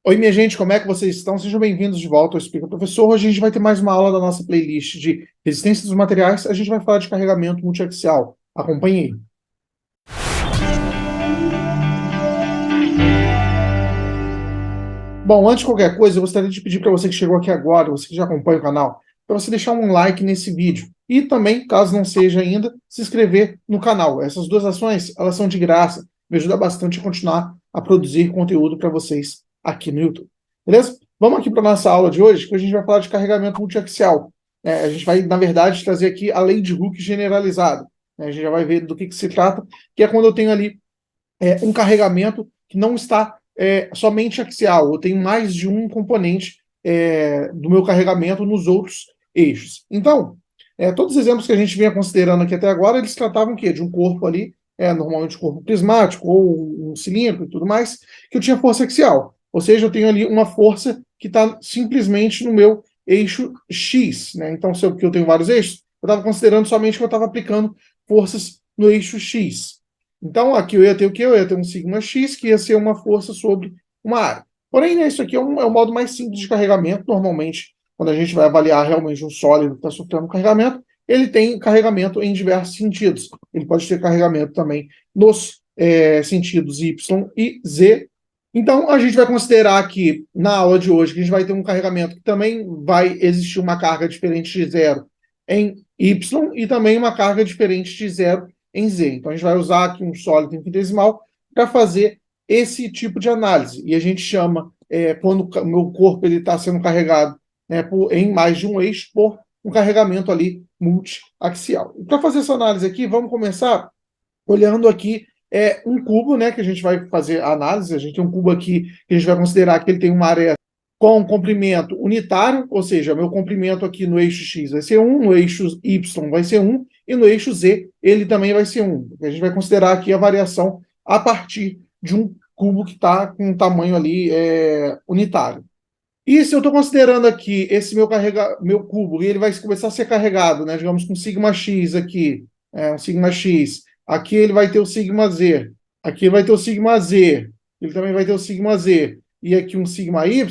Oi, minha gente, como é que vocês estão? Sejam bem-vindos de volta ao Explica Professor. Hoje a gente vai ter mais uma aula da nossa playlist de resistência dos materiais. A gente vai falar de carregamento multiaxial. Acompanhe aí. Bom, antes de qualquer coisa, eu gostaria de pedir para você que chegou aqui agora, você que já acompanha o canal, para você deixar um like nesse vídeo. E também, caso não seja ainda, se inscrever no canal. Essas duas ações, elas são de graça. Me ajuda bastante a continuar a produzir conteúdo para vocês aqui no YouTube. Beleza? Vamos aqui para a nossa aula de hoje, que a gente vai falar de carregamento multiaxial. A gente vai, na verdade, trazer aqui a lei de Hooke generalizada. A gente já vai ver do que se trata, que é quando eu tenho ali um carregamento que não está somente axial, eu tenho mais de um componente do meu carregamento nos outros eixos. Então, todos os exemplos que a gente vinha considerando aqui até agora, eles tratavam o quê? De um corpo ali, normalmente um corpo prismático ou um cilindro e tudo mais, que eu tinha força axial. Ou seja, eu tenho ali uma força que está simplesmente no meu eixo X. Né? Então, se eu tenho vários eixos, eu estava considerando somente que eu estava aplicando forças no eixo X. Então, aqui eu ia ter o quê? Eu ia ter um sigma x, que ia ser uma força sobre uma área. Porém, né, isso aqui é o modo mais simples de carregamento. Normalmente, quando a gente vai avaliar realmente um sólido que está sofrendo carregamento, ele tem carregamento em diversos sentidos. Ele pode ter carregamento também nos sentidos y e z. Então, a gente vai considerar aqui, na aula de hoje, que a gente vai ter um carregamento que também vai existir uma carga diferente de zero em y e também uma carga diferente de zero em Z. Então, a gente vai usar aqui um sólido infinitesimal para fazer esse tipo de análise. E a gente chama, quando o meu corpo está sendo carregado em mais de um eixo, por um carregamento ali multiaxial. Para fazer essa análise aqui, vamos começar olhando aqui um cubo, né, que a gente vai fazer a análise. A gente tem um cubo aqui que a gente vai considerar que ele tem uma área com comprimento unitário, ou seja, meu comprimento aqui no eixo X vai ser 1, no eixo Y vai ser 1, e no eixo Z ele também vai ser 1. A gente vai considerar aqui a variação a partir de um cubo que está com um tamanho ali unitário. E se eu estou considerando aqui esse meu cubo, e ele vai começar a ser carregado, né, digamos, com sigma X aqui, um sigma X, aqui ele vai ter o sigma Z, aqui ele vai ter o sigma Z, ele também vai ter o sigma Z, e aqui um sigma Y.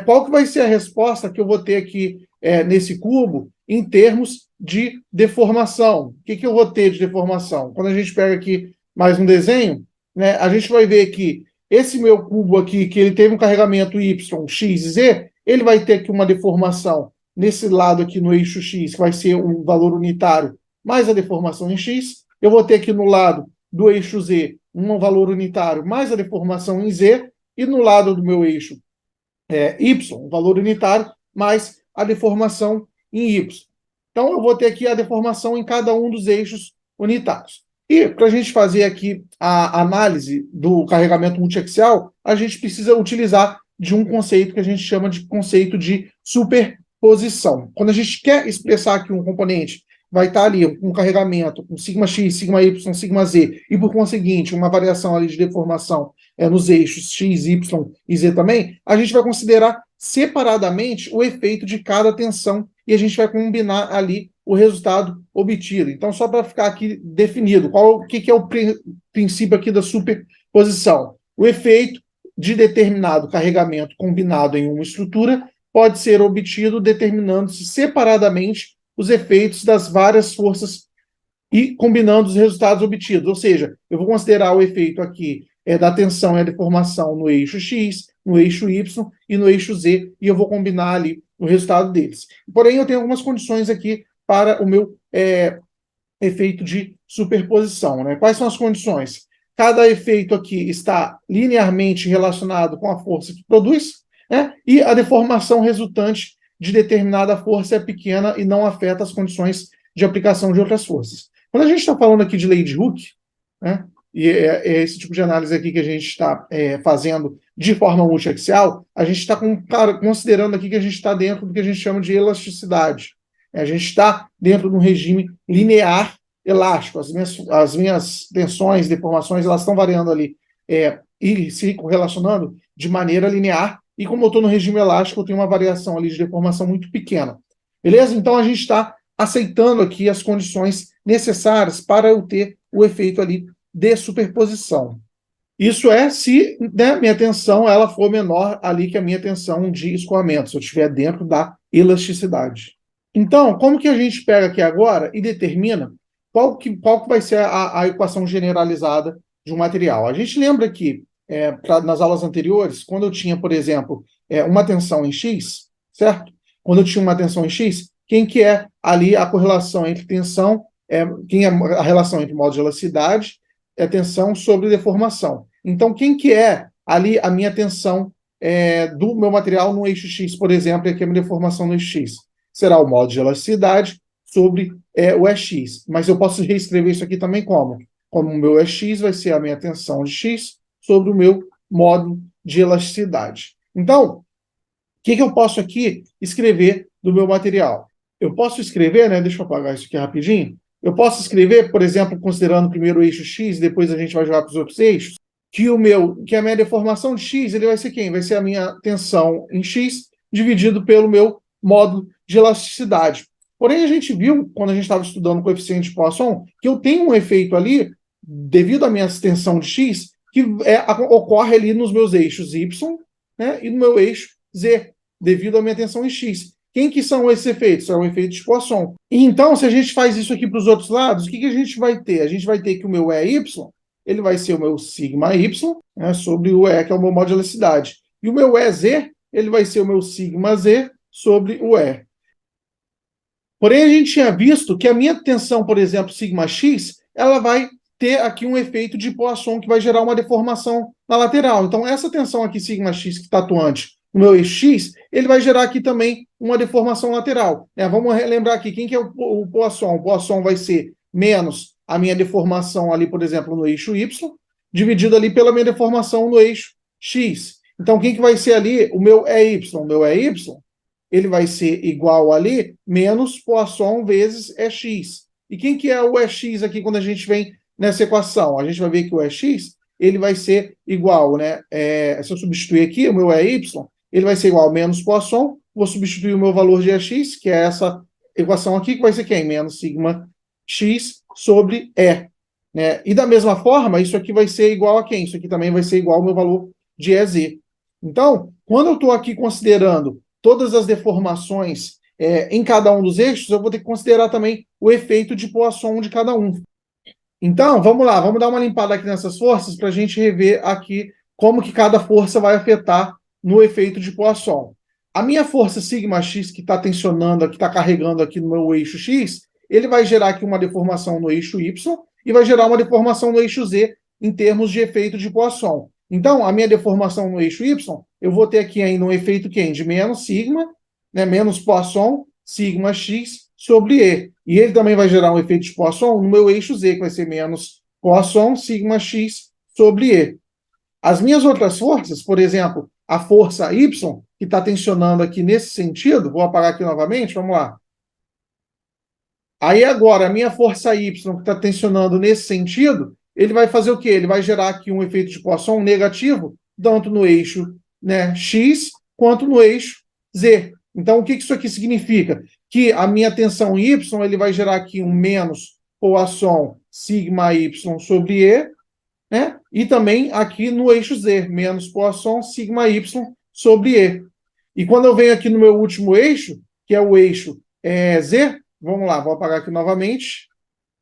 Qual que vai ser a resposta que eu vou ter aqui nesse cubo em termos de deformação? O que eu vou ter de deformação? Quando a gente pega aqui mais um desenho, né, a gente vai ver que esse meu cubo aqui, que ele teve um carregamento y, x e z, ele vai ter aqui uma deformação nesse lado aqui no eixo x, que vai ser um valor unitário, mais a deformação em x. Eu vou ter aqui no lado do eixo z um valor unitário, mais a deformação em z, e no lado do meu eixo y, um valor unitário, mais a deformação em y. Então, eu vou ter aqui a deformação em cada um dos eixos unitários. E, para a gente fazer aqui a análise do carregamento multiaxial, a gente precisa utilizar de um conceito que a gente chama de conceito de superposição. Quando a gente quer expressar que um componente vai estar ali um carregamento com sigma x, sigma y, sigma z, e por conseguinte uma variação ali de deformação nos eixos x, y e z também, a gente vai considerar separadamente o efeito de cada tensão e a gente vai combinar ali o resultado obtido. Então, só para ficar aqui definido, o que é o princípio aqui da superposição? O efeito de determinado carregamento combinado em uma estrutura pode ser obtido determinando-se separadamente os efeitos das várias forças e combinando os resultados obtidos. Ou seja, eu vou considerar o efeito aqui da tensão e a deformação no eixo X, no eixo Y e no eixo Z, e eu vou combinar ali o resultado deles. Porém, eu tenho algumas condições aqui para o meu efeito de superposição. Né? Quais são as condições? Cada efeito aqui está linearmente relacionado com a força que produz, né? E a deformação resultante de determinada força é pequena e não afeta as condições de aplicação de outras forças. Quando a gente está falando aqui de lei de Hooke, né, e é esse tipo de análise aqui que a gente está fazendo de forma multiaxial, a gente está considerando aqui que a gente está dentro do que a gente chama de elasticidade. A gente está dentro de um regime linear elástico. As minhas tensões, deformações, elas estão variando ali e se correlacionando de maneira linear, e como eu estou no regime elástico, eu tenho uma variação ali de deformação muito pequena. Beleza? Então, a gente está aceitando aqui as condições necessárias para eu ter o efeito ali de superposição. Isso é se, né, minha tensão ela for menor ali que a minha tensão de escoamento, se eu estiver dentro da elasticidade. Então, como que a gente pega aqui agora e determina qual que vai ser a equação generalizada de um material? A gente lembra que nas aulas anteriores, quando eu tinha, por exemplo, uma tensão em X, certo? Quando eu tinha uma tensão em X, quem que é ali a correlação entre tensão, quem é a relação entre modo de elasticidade é tensão sobre deformação. Então, quem que é ali a minha tensão do meu material no eixo X, por exemplo, e aqui a minha deformação no eixo X? Será o modo de elasticidade sobre o EX. Mas eu posso reescrever isso aqui também como? Como o meu EX vai ser a minha tensão de X sobre o meu modo de elasticidade. Então, o que eu posso aqui escrever do meu material? Eu posso escrever, né? Deixa eu apagar isso aqui rapidinho. Eu posso escrever, por exemplo, considerando primeiro o eixo X, depois a gente vai jogar para os outros eixos, que a minha deformação de X, ele vai ser quem? Vai ser a minha tensão em X dividido pelo meu módulo de elasticidade. Porém, a gente viu, quando a gente estava estudando o coeficiente de Poisson, que eu tenho um efeito ali, devido à minha tensão de X, que ocorre ali nos meus eixos Y, né, e no meu eixo Z, devido à minha tensão em X. Quem que são esses efeitos? São efeitos de Poisson. E então, se a gente faz isso aqui para os outros lados, o que a gente vai ter? A gente vai ter que o meu EY, ele vai ser o meu sigma Y, né, sobre o E, que é o meu modo de elasticidade. E o meu EZ, ele vai ser o meu sigma Z sobre o E. Porém, a gente tinha visto que a minha tensão, por exemplo, sigma x, ela vai ter aqui um efeito de Poisson que vai gerar uma deformação na lateral. Então, essa tensão aqui, sigma x, que está atuante no meu eixo x, ele vai gerar aqui também uma deformação lateral. Vamos relembrar aqui, quem que é o Poisson? O Poisson vai ser menos a minha deformação ali, por exemplo, no eixo y, dividido ali pela minha deformação no eixo x. Então, quem que vai ser ali? O meu EY. O meu EY ele vai ser igual ali, menos Poisson vezes EX. E quem que é o EX aqui quando a gente vem nessa equação? A gente vai ver que o EX, ele vai ser igual, né? Se eu substituir aqui o meu EY, ele vai ser igual a menos Poisson, vou substituir o meu valor de EX, que é essa equação aqui, que vai ser quem? Menos sigma x sobre E. Né? E da mesma forma, isso aqui vai ser igual a quem? Isso aqui também vai ser igual ao meu valor de EZ. Então, quando eu estou aqui considerando todas as deformações em cada um dos eixos, eu vou ter que considerar também o efeito de Poisson de cada um. Então, vamos lá, vamos dar uma limpada aqui nessas forças para a gente rever aqui como que cada força vai afetar no efeito de Poisson. A minha força sigma x que está tensionando, que está carregando aqui no meu eixo x, ele vai gerar aqui uma deformação no eixo y e vai gerar uma deformação no eixo z em termos de efeito de Poisson. Então, a minha deformação no eixo y, eu vou ter aqui ainda um efeito quem? De menos sigma, né, menos Poisson, sigma x sobre E. E ele também vai gerar um efeito de Poisson no meu eixo Z, que vai ser menos Poisson, sigma x sobre E. As minhas outras forças, por exemplo, a força Y, que está tensionando aqui nesse sentido, vou apagar aqui novamente, vamos lá. Aí agora, a minha força Y, que está tensionando nesse sentido, ele vai fazer o quê? Ele vai gerar aqui um efeito de Poisson negativo, tanto no eixo, né, X, quanto no eixo Z. Então, o que isso aqui significa? Que a minha tensão Y, ele vai gerar aqui um menos Poisson sigma Y sobre E, né? E também aqui no eixo Z, menos Poisson sigma Y sobre E. E quando eu venho aqui no meu último eixo, que é o eixo Z, vamos lá, vou apagar aqui novamente.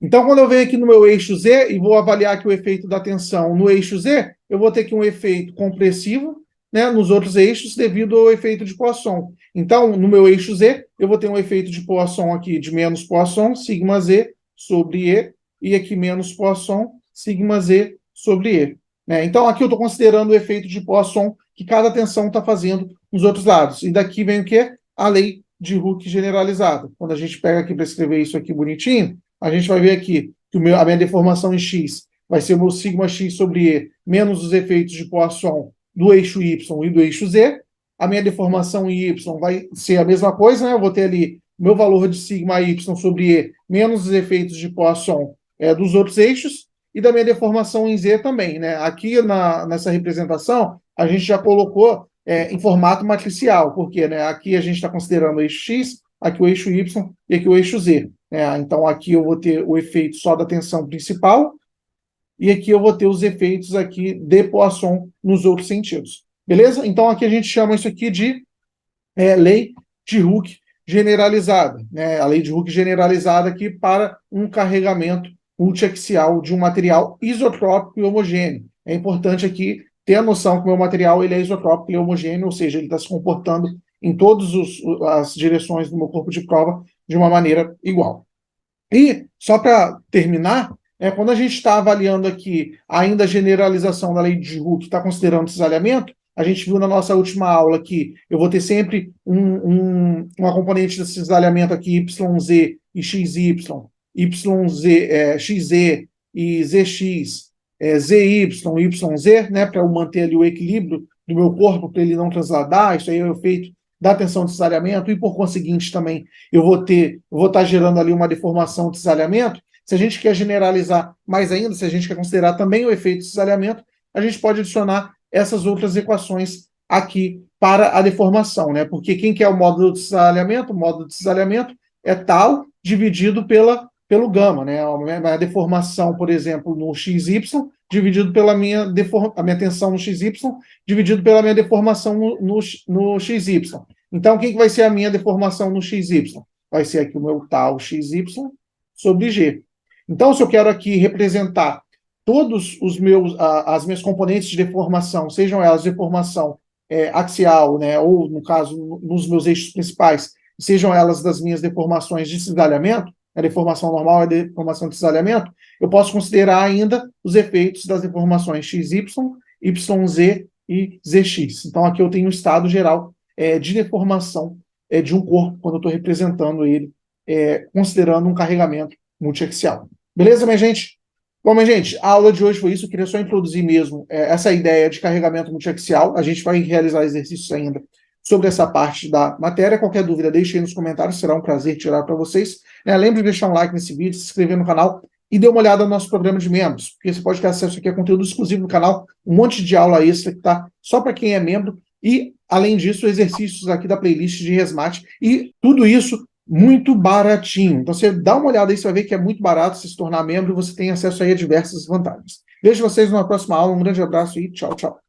Então, quando eu venho aqui no meu eixo Z e vou avaliar aqui o efeito da tensão no eixo Z, eu vou ter aqui um efeito compressivo, né, nos outros eixos devido ao efeito de Poisson. Então, no meu eixo Z, eu vou ter um efeito de Poisson aqui de menos Poisson, sigma Z sobre E, e aqui menos Poisson, sigma Z sobre E. Né? Então, aqui eu estou considerando o efeito de Poisson que cada tensão está fazendo nos outros lados. E daqui vem o quê? A lei de Hooke generalizada. Quando a gente pega aqui para escrever isso aqui bonitinho, a gente vai ver aqui que a minha deformação em X vai ser o meu sigma X sobre E menos os efeitos de Poisson do eixo Y e do eixo Z. A minha deformação em Y vai ser a mesma coisa, né? Eu vou ter ali meu valor de sigma Y sobre E menos os efeitos de Poisson dos outros eixos e da minha deformação em Z também, né? Aqui nessa representação, a gente já colocou em formato matricial, porque né, aqui a gente está considerando o eixo X, aqui o eixo Y e aqui o eixo Z. Então, aqui eu vou ter o efeito só da tensão principal, e aqui eu vou ter os efeitos aqui de Poisson nos outros sentidos. Beleza? Então aqui a gente chama isso aqui de lei de Hooke generalizada, né? A lei de Hooke generalizada aqui para um carregamento multiaxial de um material isotrópico e homogêneo. É importante aqui ter a noção que o meu material ele é isotrópico e homogêneo, ou seja, ele está se comportando em todas as direções do meu corpo de prova de uma maneira igual. E, só para terminar, quando a gente está avaliando aqui ainda a generalização da lei de Hooke, está considerando cisalhamento, a gente viu na nossa última aula que eu vou ter sempre uma componente de cisalhamento aqui, YZ e XY, YZ, XZ e ZX, ZY, YZ, né, para eu manter ali o equilíbrio do meu corpo, para ele não transladar, isso aí é o efeito da tensão de cisalhamento, e por conseguinte também eu vou estar gerando ali uma deformação de cisalhamento. Se a gente quer generalizar mais ainda, se a gente quer considerar também o efeito de cisalhamento, a gente pode adicionar essas outras equações aqui para a deformação, né? Porque quem que é o módulo de cisalhamento? O módulo de cisalhamento é tal dividido pelo gama, né? A deformação, por exemplo, no XY, dividido pela a minha tensão no XY, dividido pela minha deformação no XY. Então, o que vai ser a minha deformação no XY? Vai ser aqui o meu tal XY sobre G. Então, se eu quero aqui representar todos as minhas componentes de deformação, sejam elas deformação axial, né, ou, no caso, nos meus eixos principais, sejam elas das minhas deformações de cisalhamento, a deformação normal e a deformação de cisalhamento, eu posso considerar ainda os efeitos das deformações XY, YZ e ZX. Então, aqui eu tenho o estado geral de deformação de um corpo, quando eu estou representando ele, considerando um carregamento multiaxial. Beleza, minha gente? Bom, minha gente, a aula de hoje foi isso. Eu queria só introduzir mesmo essa ideia de carregamento multiaxial. A gente vai realizar exercícios ainda sobre essa parte da matéria. Qualquer dúvida, deixe aí nos comentários, será um prazer tirar para vocês. Lembre de deixar um like nesse vídeo, se inscrever no canal e dê uma olhada no nosso programa de membros, porque você pode ter acesso aqui a conteúdo exclusivo no canal, um monte de aula extra que está só para quem é membro, e, além disso, exercícios aqui da playlist de Resmate, e tudo isso muito baratinho. Então, você dá uma olhada aí, você vai ver que é muito barato se tornar membro, e você tem acesso aí a diversas vantagens. Vejo vocês numa próxima aula, um grande abraço e tchau, tchau.